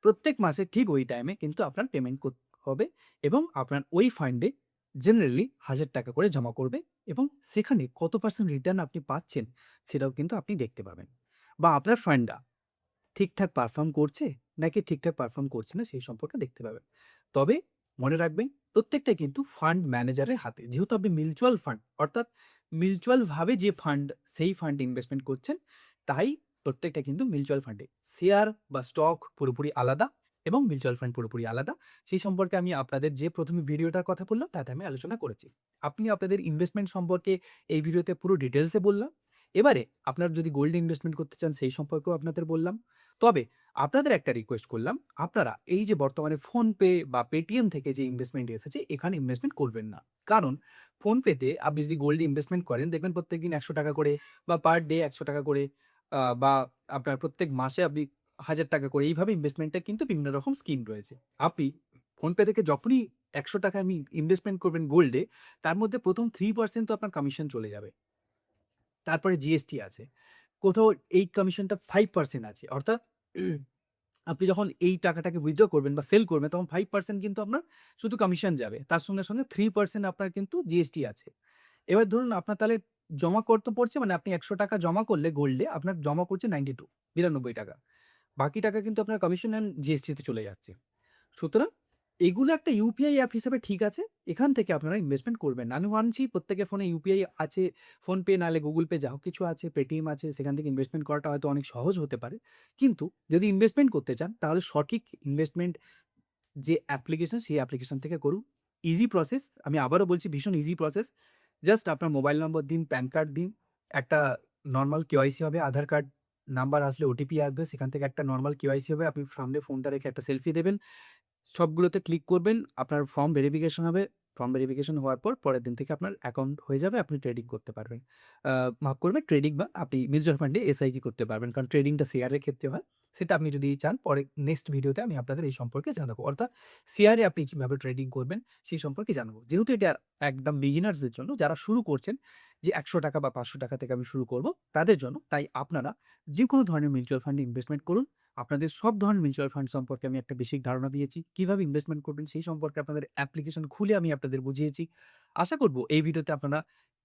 প্রত্যেক মাসে ঠিক ওই টাইমে কিন্তু আপনার পেমেন্ট হবে এবং আপনার ওই ফান্ডে জেনারেলি ৳১,০০০ করে জমা করবে এবং সেখানে কত পার্সেন্ট রিটার্ন আপনি পাচ্ছেন সেটাও কিন্তু আপনি দেখতে পাবেন। বা আপনার ফান্ডটা ঠিকঠাক পারফর্ম করছে নাকি ঠিকঠাক পারফর্ম করছে না সেই সম্পর্কে দেখতে পাবেন। তবে মনে রাখবেন প্রত্যেকটা কিন্তু ফান্ড ম্যানেজারের হাতে। যেহেতু আপনি মিউচুয়াল ফান্ড অর্থাৎ মিউচুয়াল ভাবে যে ফান্ড সেই ফান্ডে ইনভেস্টমেন্ট করছেন, তাই প্রত্যেকটা কিন্তু মিউচুয়াল ফান্ডে। শেয়ার বা স্টক পুরোপুরি আলাদা এবং মিউচুয়াল ফান্ড পুরোপুরি আলাদা। সেই সম্পর্কে আমি আপনাদের যে ১ম এ ভিডিওটার কথা বললাম তাতে আমি আলোচনা করেছি। আপনি আপনাদের ইনভেস্টমেন্ট সম্পর্কে এই ভিডিওতে পুরো ডিটেইলসে বললাম। এবারে আপনার যদি গোল্ডে ইনভেস্টমেন্ট করতে চান সেই সম্পর্কেও আপনাদের বললাম। তবে আপনাদের একটা রিকোয়েস্ট করলাম, আপনারা এই যে বর্তমানে ফোনপে বা পেটিএম থেকে যে ইনভেস্টমেন্ট এসেছে, এখানে ইনভেস্টমেন্ট করবেন না। কারণ ফোনপেতে আপনি যদি গোল্ডে ইনভেস্টমেন্ট করেন, দেখবেন প্রত্যেকদিন ৳১০০ করে বা পার ডে ৳১০০ করে বা আপনার প্রত্যেক মাসে আপনি ৳১,০০০ করে এইভাবে ইনভেস্টমেন্টের কিন্তু বিভিন্ন রকম স্কিম রয়েছে। আপনি ফোনপে থেকে যখনই ৳১০০ আপনি ইনভেস্টমেন্ট করবেন গোল্ডে, তার মধ্যে ১ম 3% তো আপনার কমিশন চলে যাবে। তারপরে জিএসটি আছে। কোথাও এই কমিশনটা 5% আছে। অর্থাৎ আপনি যখন এই টাকাটাকে উইথড্র করবেন বা সেল করবেন তখন 5% কিন্তু আপনার শুধু কমিশন যাবে। তার সঙ্গে 3% আপনার কিন্তু জিএসটি আছে। এবার ধরুন আপনার তাহলে জমা করতে পড়ছে মানে আপনি ৳১০০ জমা করলে গোল্ডে আপনার জমা পড়ছে 92 ৳92 বাকি টাকা কিন্তু আপনার কমিশন অ্যান্ড জিএসটি তে চলে যাচ্ছে। সুতরাং এগুলো একটা ইউপিআই অ্যাপ হিসেবে ঠিক আছে। এখান থেকে আপনারা ইনভেস্টমেন্ট করবেন না। আমি মানছি প্রত্যেকের ফোনে ইউপিআই আছে। ফোনপে নাহলে গুগল পে যা কিছু আছে, পেটিএম আছে। সেখান থেকে ইনভেস্টমেন্ট করাটা হয়তো অনেক সহজ হতে পারে। কিন্তু যদি ইনভেস্টমেন্ট করতে চান তাহলে সঠিক ইনভেস্টমেন্ট যে অ্যাপ্লিকেশন সেই অ্যাপ্লিকেশন থেকে করুন। Easy process. আমি আবারও বলছি ভীষণ ইজি প্রসেস। জাস্ট আপনার মোবাইল নম্বর দিন, প্যান কার্ড দিন। একটা নরমাল কেওয়াইসি হবে। আধার কার্ড নাম্বার আসলে ওটিপি আসবে। সেখান থেকে একটা নরমাল কেওয়াইসি হবে। আপনি সামনে ফোনটা রেখে একটা সেলফি দেবেন। সবগুলোতে ক্লিক করবেন। আপনার ফর্ম ভেরিফিকেশন হবে। ফর্ম ভেরিফিকেশন হওয়ার পর পরের দিন থেকে আপনার অ্যাকাউন্ট হয়ে যাবে। আপনি ট্রেডিং করতে পারবেন। আ মাফ করবেন ট্রেডিং বা আপনি মিউচুয়াল ফান্ডে এসআইপি করতে পারবেন। কারণ ট্রেডিংটা শেয়ারের ক্ষেত্রে হয়। সেটা আপনি যদি চান পরে নেক্সট ভিডিওতে আমি আপনাদের এই সম্পর্কে জানাবো। অর্থাৎ শেয়ারে আপনি কিভাবে ট্রেডিং করবেন সেই সম্পর্কে জানাবো। যেহেতু এটা একদম বিগিনার্সদের জন্য যারা শুরু করছেন যে ৳১০০ বা ৳৫০০ থেকে আমি শুরু করব তাদের জন্য। তাই আপনারা যেকোনো ধরনের মিউচুয়াল ফান্ডে ইনভেস্টমেন্ট করুন। আপনাদের সব ধরনের মিউচুয়াল ফান্ড সম্পর্কে আমি একটা বেসিক ধারণা দিয়েছি। কিভাবে ইনভেস্টমেন্ট করবেন সেই সম্পর্কে আপনাদের অ্যাপ্লিকেশন খুলে আমি আপনাদের বুঝিয়েছি। আশা করব এই ভিডিওতে আপনারা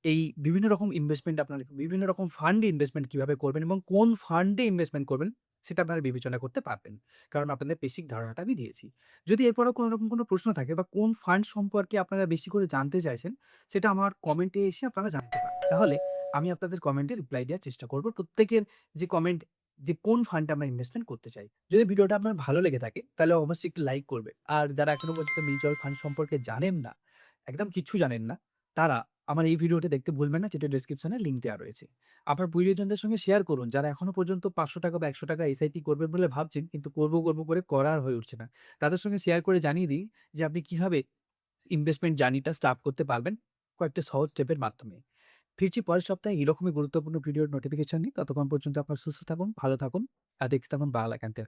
এই বিভিন্ন রকম ইনভেস্টমেন্ট আপনারা বিভিন্ন রকম ফান্ডে ইনভেস্টমেন্ট কিভাবে করবেন এবং কোন ফান্ডে ইনভেস্টমেন্ট করবেন সেটা আপনারা বিবেচনা করতে পারবেন। কারণ আপনাদের বেসিক ধারণাটা আমি দিয়েছি। যদি এরপরেও কোনো রকম কোনো প্রশ্ন থাকে বা কোন ফান্ড সম্পর্কে আপনারা বেশি করে জানতে চাইছেন সেটা আমার কমেন্টে এসে আপনারা জানাতে পারেন। তাহলে আমি আপনাদের কমেন্টে রিপ্লাই দেওয়ার চেষ্টা করব। প্রত্যেকের যে কমেন্ট যে কোন ফান্ডে আমরা ইনভেস্টমেন্ট করতে চাই। যদি ভিডিওটা আপনার ভালো লেগে থাকে তাহলে অবশ্যই একটু লাইক করবেন। আর যারা এখনো পর্যন্ত মিউচুয়াল ফান্ড সম্পর্কে জানেন না, একদম কিচ্ছু জানেন না, তারা আমার এই ভিডিওটি দেখতে ভুলবেন না যেটা ডেসক্রিপশনে লিংক দেওয়া রয়েছে। আপনার প্রিয়জনদের সঙ্গে শেয়ার করুন যারা এখনো পর্যন্ত ৳৫০০ বা ৳১০০ এসআইপি করবেন বলে ভাবছেন কিন্তু করব করে করা আর হয়ে উঠছে না। তাদের সঙ্গে শেয়ার করে জানিয়ে দিই যে আপনি কিভাবে ইনভেস্টমেন্ট জার্নিটা স্টার্ট করতে পারবেন কয়েকটা সহজ স্টেপের মাধ্যমে। ফিরছি পরের সপ্তাহে এরকমই গুরুত্বপূর্ণ ভিডিওর নোটিফিকেশন নিয়ে। ততক্ষণ পর্যন্ত আপনারা সুস্থ থাকুন, ভালো থাকুন আর দেখতে থাকুন বাংলা ক্যান্তের